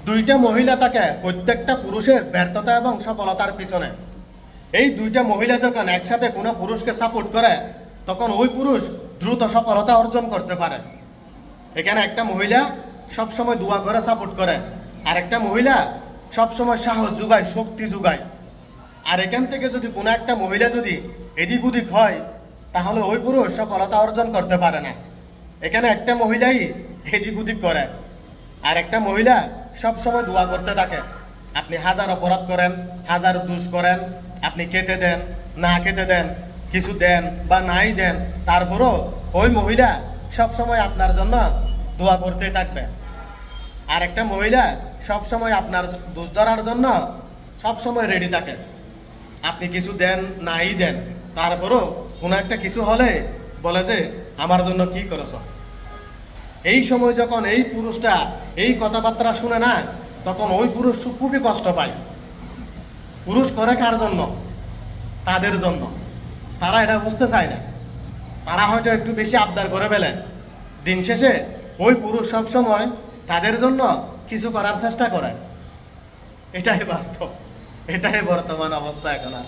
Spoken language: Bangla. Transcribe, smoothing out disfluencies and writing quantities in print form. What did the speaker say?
দুইটা মহিলা থাকে প্রত্যেকটা পুরুষের ব্যর্থতা এবং সফলতার পিছনে। এই দুইটা মহিলা যখন একসাথে কোনো পুরুষকে সাপোর্ট করে তখন ওই পুরুষ দ্রুত সফলতা অর্জন করতে পারে। এখানে একটা মহিলা সবসময় দোয়া করে সাপোর্ট করে, আর একটা মহিলা সবসময় সাহস যোগায়, শক্তি যোগায়। আর এখান থেকে যদি কোনো একটা মহিলা যদি এদিক ওদিক হয় তাহলে ওই পুরুষ সফলতা অর্জন করতে পারে না। এখানে একটা মহিলাই এদিক ওদিক করে, আর একটা মহিলা সবসময় দোয়া করতে থাকে। আপনি হাজার অপরাধ করেন, হাজার দোষ করেন, আপনি খেতে দেন, না খেতে দেন, কিছু দেন বা নাই দেন, তারপরও ওই মহিলা সবসময় আপনার জন্য দোয়া করতেই থাকবে। আর একটা মহিলা সবসময় আপনার দোষ ধরার জন্য সবসময় রেডি থাকে। আপনি কিছু দেন নাই দেন, তারপরও কোনো একটা কিছু হলে বলে যে আমার জন্য কি করেছ। এই সময় যখন এই পুরুষটা এই কথাবার্তা শুনে না, তখন ওই পুরুষ খুবই কষ্ট পায়। পুরুষ করে কার জন্য? তাদের জন্য। তারা এটা বুঝতে চায় না, তারা হয়তো একটু বেশি আবদার করে ফেলে। দিন শেষে ওই পুরুষ সবসময় তাদের জন্য কিছু করার চেষ্টা করে। এটাই বাস্তব, এটাই বর্তমান অবস্থা এখন। আর